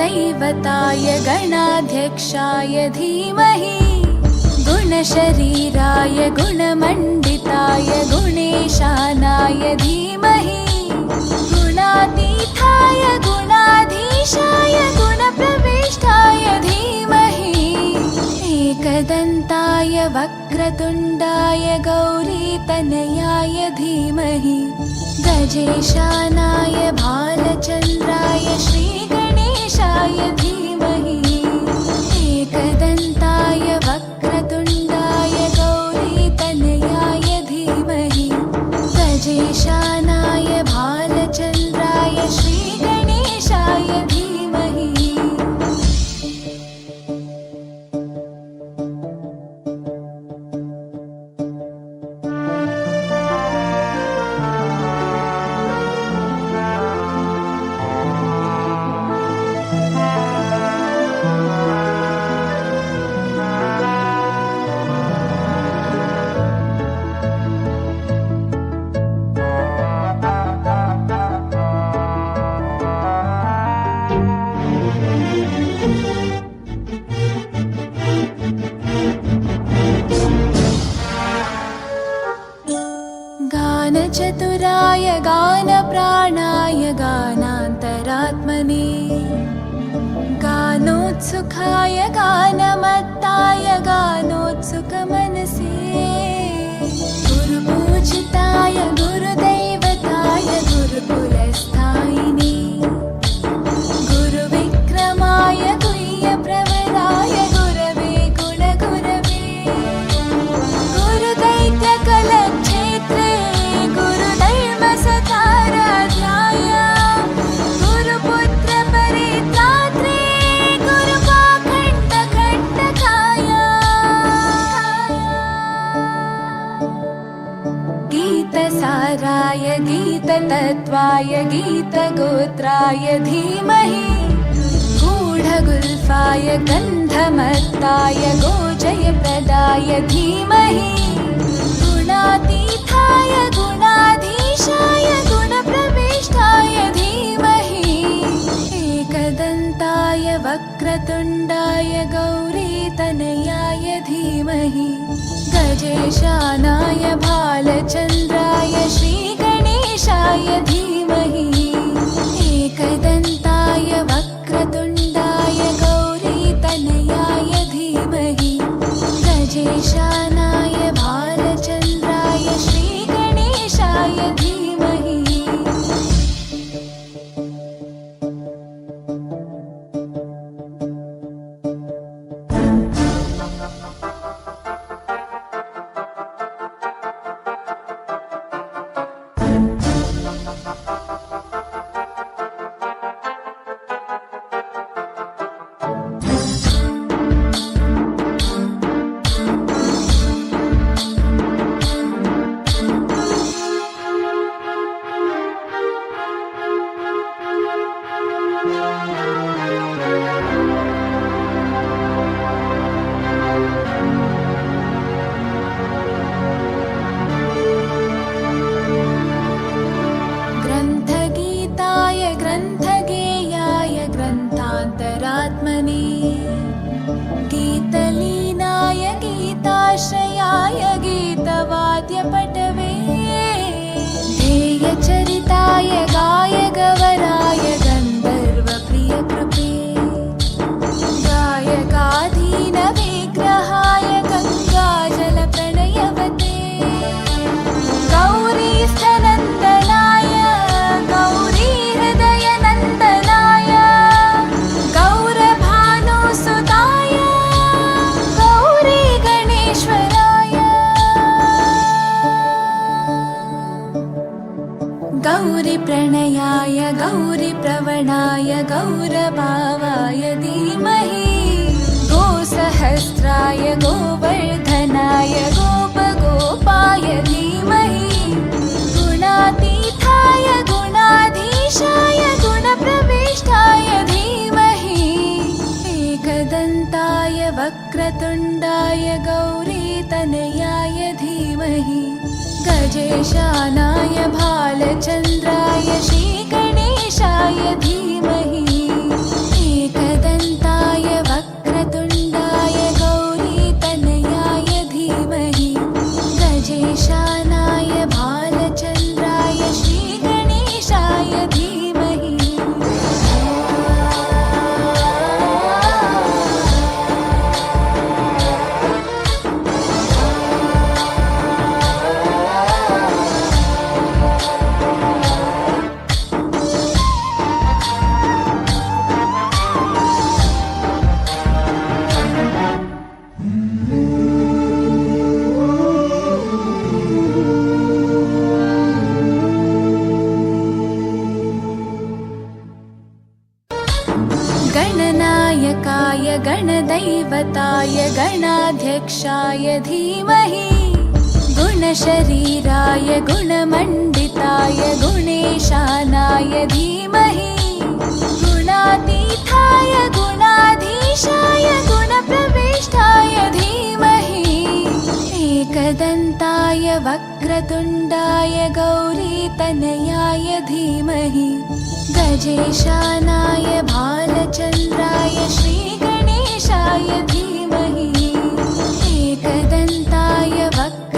गुरुदैवताय गणाध्यक्षाय धीमहि गुणशरीराय गुणमण्डिताय गुणेशानाय धीमहि गुणातीताय गुणाधीशाय गुणप्रविष्टाय धीमहि एकदन्ताय वक्रतुण्डाय गौरीतनयाय धीमहि गजेशानाय भालचन्द्राय श्रीगणेशाय धीमहि एकदन्ताय वक्रतुण्डाय गौरीतनयाय धीमहि गजेशानाय भालचन्द्राय श्रीगणेशाय धीमहि गानचतुराय गानप्राणाय गानान्तरात्मने गानोत्सुकाय गानमत्ताय गानोत्सुकमनसे गुरुपूजिताय गुरुदैवताय गुरुकुलस्थायिने गुरुविक्रमाय गुह्यप्रवराय गुरवे गुणगुरवे गुरुदैत्यकलक्षेत्रे गुरुधर्मसकाराध्याय गुरुपुत्रपरित्रात्रे गुरुपाखण्डखण्डकाय गीतसाराय गीततत्त्वाय गीतगोत्राय धीमहि गूढगुल्फाय गन्धमत्ताय गोजयप्रदाय धीमहि गुणातीताय गुणाधीशाय गुणप्रविष्टाय धीमहि एकदन्ताय वक्रतुण्डाय गौरीतनयाय धीमहि गजेशानाय भालचन्द्राय श्रीगणेशाय धीमहि एकदन्ताय वक्रतुण्डाय गौरीतनयाय धीमहि गजेशानाय भालचन्द्राय श्रीगणेशाय धीमहि ग्रन्थगीताय ग्रन्थगेयाय ग्रन्थान्तरात्मने गीतलीनाय गीताश्रयाय गीतवाद्यपटवे ध्येयचरिताय गायगवराय गन्धर्वप्रियकृपे गायकाधीनविग्रहाय गङ्गाजलप्रणयवते गौरीस्थनन्दनाय गौरीहृदयनन्दनाय गौरभानुसुताय गौरीगणेश्वराय गौरीप्रणयाय गौरीप्रवणाय गौरभावाय धीमहि गोसहस्राय गोवर्धनाय गोपगोपाय धीमहि गुणातीताय गुणाधीशाय गुणप्रविष्टाय धीमहि एकदन्ताय वक्रतुण्डाय गौरीतनयाय धीमहि गजेशानाय भालचन्द्राय श्रीगणेशाय धीमहि गजेशानाय भालचन्द्राय श्रीगणेशाय धीमहि गणनायकाय गणदैवताय गणाध्यक्षाय धीमहि गुणशरीराय गुणमण्डिताय गुणेशानाय धीमहि गुणातीताय गुणाधीशाय गुणप्रविष्टाय धीमहि एकदन्ताय वक्रतुण्डाय गौरीतनयाय धीमहि गजेशानाय भालचन्द्राय श्रीगणेशाय धीमहि एकदन्ताय वक्रतुण्डाय